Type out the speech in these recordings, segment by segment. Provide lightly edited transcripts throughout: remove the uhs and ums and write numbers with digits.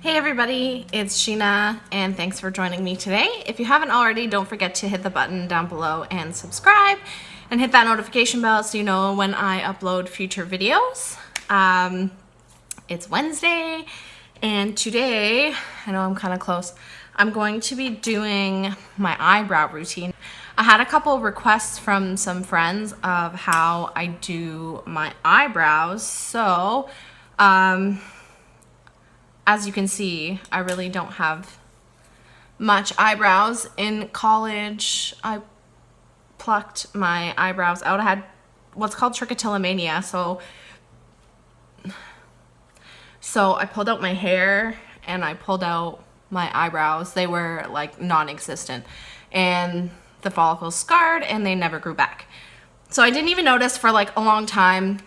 Hey everybody, it's Sheena and thanks for joining me today. If you haven't already, don't forget to hit the button down below and subscribe and hit that notification bell so you know when I upload future videos. It's Wednesday and today, I know I'm kind of close, I'm going to be doing my eyebrow routine. I had a couple requests from some friends of how I do my eyebrows, so as you can see, I really don't have much eyebrows. In college, I plucked my eyebrows out. I had what's called trichotillomania, so I pulled out my hair and I pulled out my eyebrows. They were like non-existent and the follicles scarred and they never grew back. So I didn't even notice for like a long time.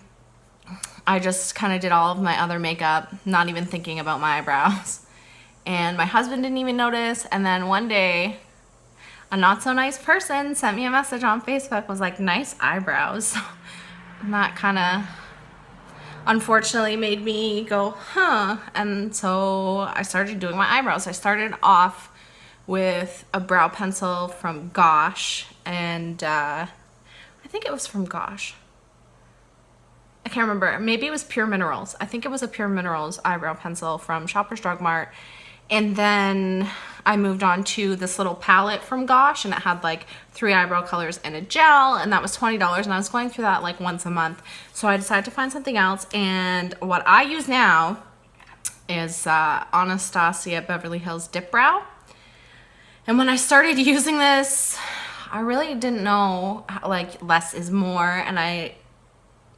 I just kind of did all of my other makeup, not even thinking about my eyebrows. And my husband didn't even notice. And then one day, a not so nice person sent me a message on Facebook, was like, nice eyebrows. And that kind of unfortunately made me go, huh. And so I started doing my eyebrows. I started off with a brow pencil from Gosh. And I think it was from Gosh. I can't remember. Maybe it was Pure Minerals. I think it was a Pure Minerals eyebrow pencil from Shoppers Drug Mart. And then I moved on to this little palette from Gosh, and it had like 3 eyebrow colors and a gel, and that was $20. And I was going through that like once a month. So I decided to find something else. And what I use now is Anastasia Beverly Hills Dip Brow. And when I started using this, I really didn't know like less is more, and I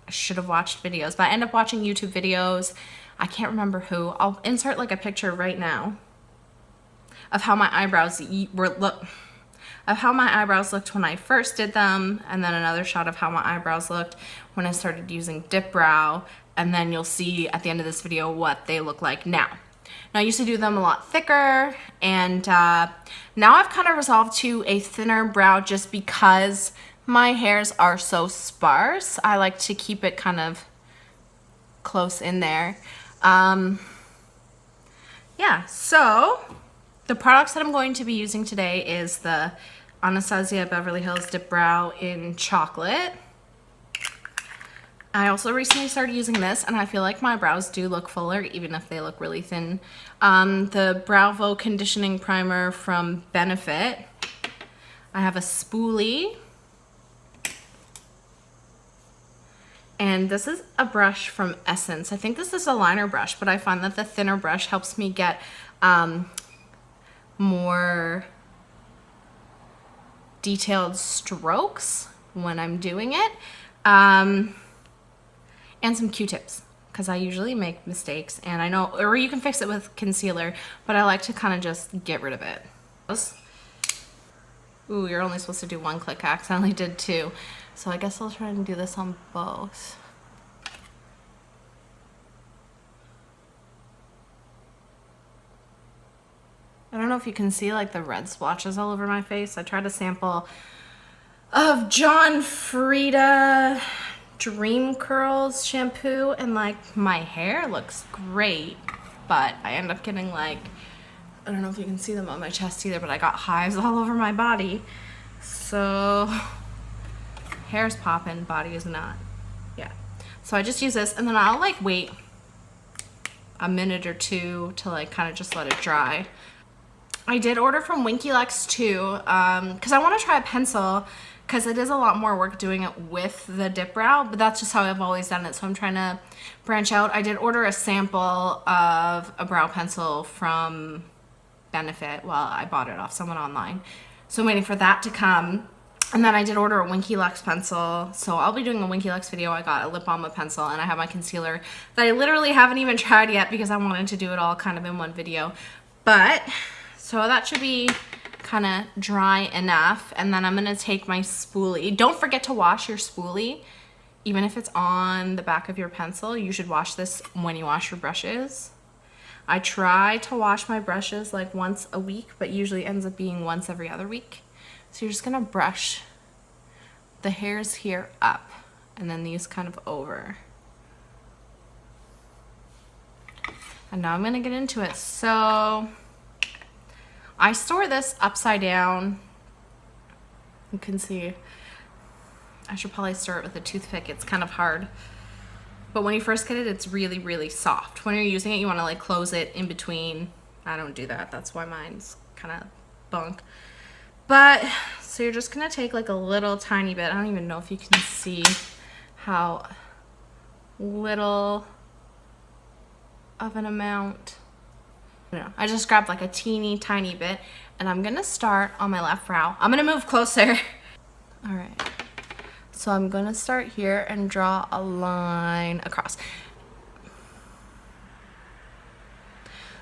should have watched videos, but I end up watching YouTube videos. I can't remember who. I'll insert like a picture right now of how my eyebrows looked when I first did them, and then another shot of how my eyebrows looked when I started using Dip Brow, and then you'll see at the end of this video what they look like now. Now, I used to do them a lot thicker, and now I've kind of resolved to a thinner brow just because my hairs are so sparse. I like to keep it kind of close in there. Yeah, so the products that I'm going to be using today is the Anastasia Beverly Hills Dip Brow in chocolate. I also recently started using this, and I feel like my brows do look fuller even if they look really thin. The Browvo conditioning primer from Benefit. I have a spoolie. And this is a brush from Essence. I think this is a liner brush, but I find that the thinner brush helps me get more detailed strokes when I'm doing it. And some Q-tips, because I usually make mistakes, and I know, or you can fix it with concealer, but I like to kind of just get rid of it. Ooh, you're only supposed to do 1 click. I accidentally did 2. So I guess I'll try and do this on both. I don't know if you can see like the red splotches all over my face. I tried a sample of John Frieda Dream Curls shampoo, and like my hair looks great, but I end up getting like, I don't know if you can see them on my chest either, but I got hives all over my body. So hair's popping, body is not. Yeah. So I just use this, and then I'll like wait a minute or 2 to like kind of just let it dry. I did order from Winky Lex too, because I want to try a pencil, because it is a lot more work doing it with the Dip Brow, but that's just how I've always done it, so I'm trying to branch out. I did order a sample of a brow pencil from Benefit. Well, I bought it off someone online, so I'm waiting for that to come. And then I did order a Winky Lex pencil, so I'll be doing a Winky Lex video. I got a lip balm, a pencil, and I have my concealer that I literally haven't even tried yet because I wanted to do it all kind of in one video. But so that should be kind of dry enough, and then I'm gonna take my spoolie. Don't forget to wash your spoolie. Even if it's on the back of your pencil, you should wash this when you wash your brushes. I try to wash my brushes like once a week, but usually ends up being once every other week. So you're just gonna brush the hairs here up, and then these kind of over. And now I'm gonna get into it. So I store this upside down. You can see, I should probably store it with a toothpick. It's kind of hard. But when you first get it, it's really, really soft. When you're using it, you wanna like close it in between. I don't do that. That's why mine's kind of bunk. But, so you're just gonna take like a little tiny bit. I don't even know if you can see how little of an amount. I just grabbed like a teeny tiny bit, and I'm gonna start on my left brow. I'm gonna move closer. All right. So I'm gonna start here and draw a line across.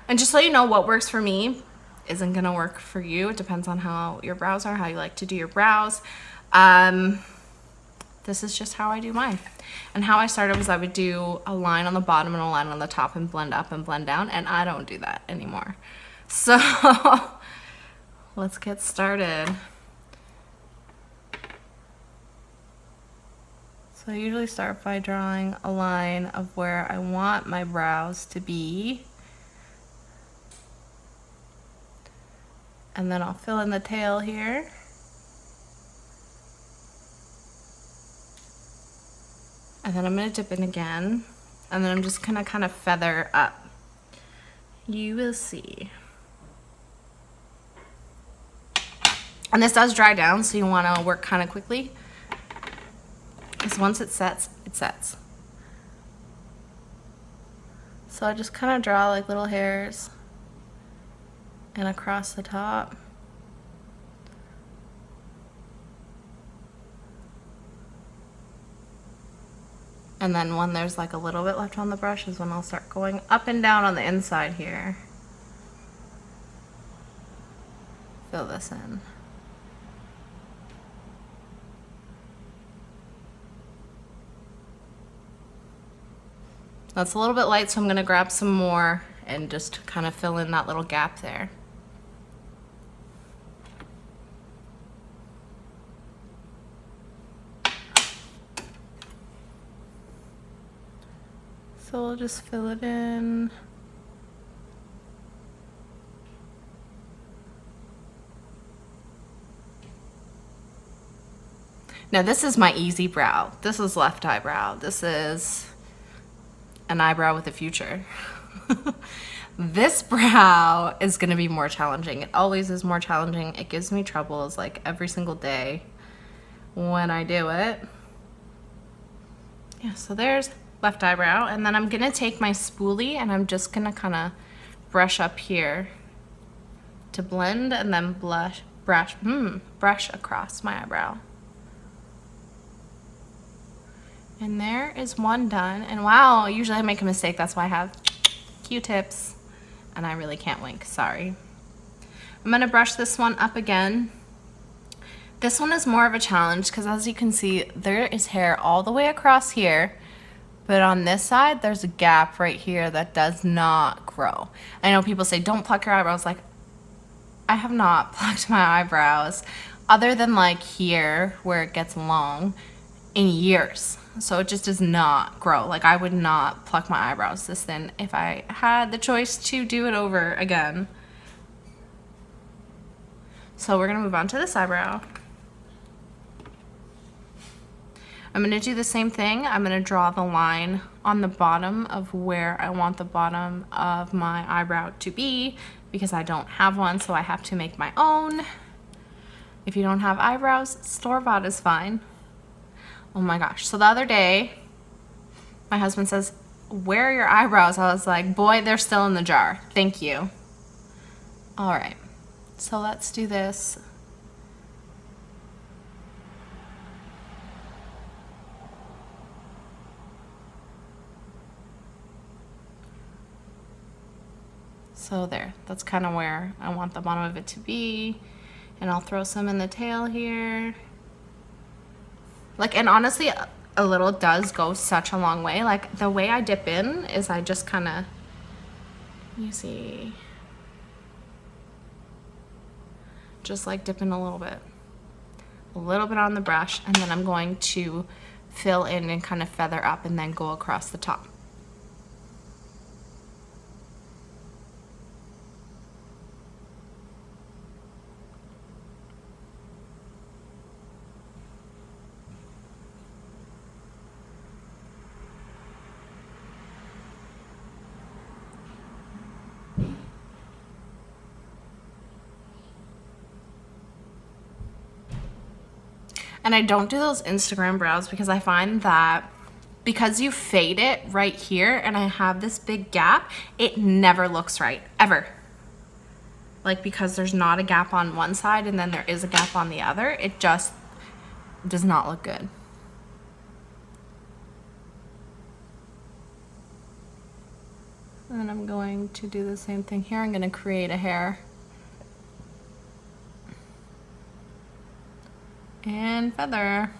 And just so you know, what works for me isn't gonna work for you. It depends on how your brows are, how you like to do your brows. This is just how I do mine. And how I started was I would do a line on the bottom and a line on the top and blend up and blend down, and I don't do that anymore. So let's get started. So I usually start by drawing a line of where I want my brows to be. And then I'll fill in the tail here. And then I'm gonna dip in again. And then I'm just gonna kind of feather up. You will see. And this does dry down, so you wanna work kind of quickly. Because once it sets, it sets. So I just kind of draw like little hairs and across the top. And then when there's like a little bit left on the brush is when I'll start going up and down on the inside here. Fill this in. That's a little bit light, so I'm gonna grab some more and just kind of fill in that little gap there. So we'll just fill it in. Now this is my easy brow. This is left eyebrow. This is an eyebrow with a future. This brow is gonna be more challenging. It always is more challenging. It gives me troubles like every single day when I do it. Yeah, so there's left eyebrow, and then I'm gonna take my spoolie and I'm just gonna kind of brush up here to blend, and then brush across my eyebrow. And there is one done. And wow, usually I make a mistake. That's why I have Q-tips, and I really can't wink, sorry. I'm gonna brush this one up again. This one is more of a challenge because, as you can see, there is hair all the way across here, but on this side, there's a gap right here that does not grow. I know people say, don't pluck your eyebrows. Like, I have not plucked my eyebrows, other than like here where it gets long, in years. So it just does not grow. Like, I would not pluck my eyebrows this thin if I had the choice to do it over again. So we're gonna move on to this eyebrow. I'm gonna do the same thing. I'm gonna draw the line on the bottom of where I want the bottom of my eyebrow to be, because I don't have one, so I have to make my own. If you don't have eyebrows, store-bought is fine. Oh my gosh. So the other day, my husband says, where are your eyebrows? I was like, boy, they're still in the jar. Thank you. All right. So let's do this. So there, that's kind of where I want the bottom of it to be. And I'll throw some in the tail here. Like, and honestly, a little does go such a long way. Like, the way I dip in is I just kind of, you see, just like dip in a little bit on the brush, and then I'm going to fill in and kind of feather up and then go across the top. And I don't do those Instagram brows because I find that because you fade it right here and I have this big gap, it never looks right, ever. Like, because there's not a gap on one side and then there is a gap on the other, it just does not look good. And then I'm going to do the same thing here. I'm going to create a hair. And feather.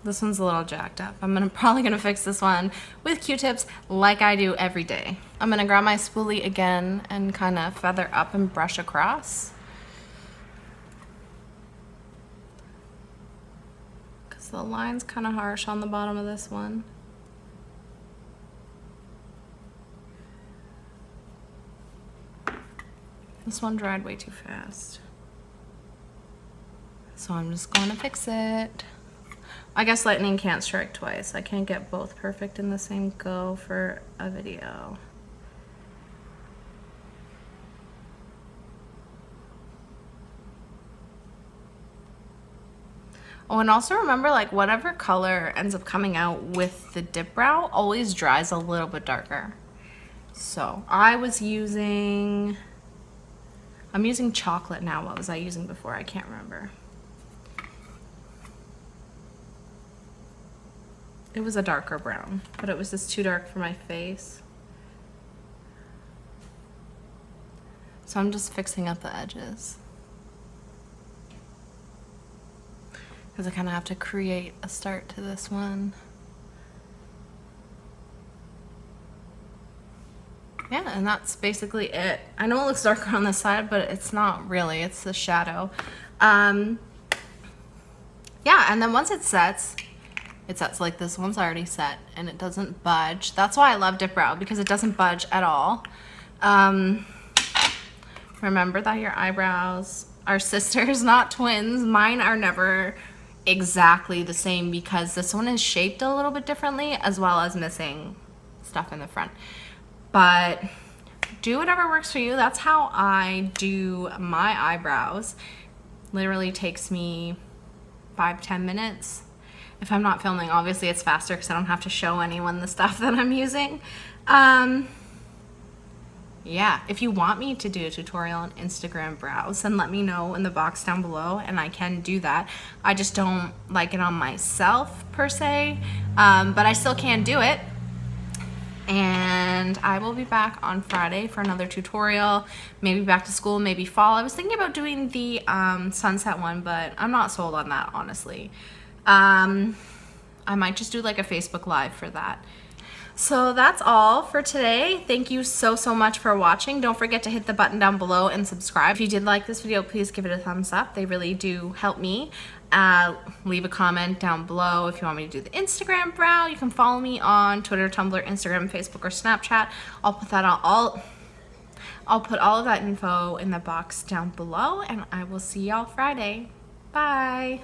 This one's a little jacked up. I'm probably gonna fix this one with Q-tips like I do every day. I'm gonna grab my spoolie again and kind of feather up and brush across. Because the line's kind of harsh on the bottom of this one. This one dried way too fast. So I'm just going to fix it. I guess lightning can't strike twice. I can't get both perfect in the same go for a video. Oh, and also remember, like, whatever color ends up coming out with the dip brow always dries a little bit darker. So I'm using chocolate now. What was I using before? I can't remember. It was a darker brown, but it was just too dark for my face. So I'm just fixing up the edges. Because I kind of have to create a start to this one. Yeah, and that's basically it. I know it looks darker on this side, but it's not really. It's the shadow. Yeah, and then once it sets like this one's already set and it doesn't budge. That's why I love dip brow, because it doesn't budge at all. Remember that your eyebrows are sisters, not twins. Mine are never exactly the same because this one is shaped a little bit differently, as well as missing stuff in the front. But do whatever works for you. That's how I do my eyebrows. Literally takes me 5-10 minutes. If I'm not filming, obviously it's faster because I don't have to show anyone the stuff that I'm using. Yeah, if you want me to do a tutorial on Instagram brows, then let me know in the box down below and I can do that. I just don't like it on myself per se, but I still can do it. And I will be back on Friday for another tutorial, maybe back to school, maybe fall. I was thinking about doing the sunset one, but I'm not sold on that, honestly. I might just do like a Facebook Live for that. So that's all for today. Thank you so much for watching. Don't forget to hit the button down below and subscribe. If you did like this video, please give it a thumbs up. They really do help me. Leave a comment down below if you want me to do the Instagram brow. You can follow me on Twitter, Tumblr, Instagram, Facebook, or Snapchat. I'll put that on I'll put all of that info in the box down below, and I will see y'all Friday. Bye.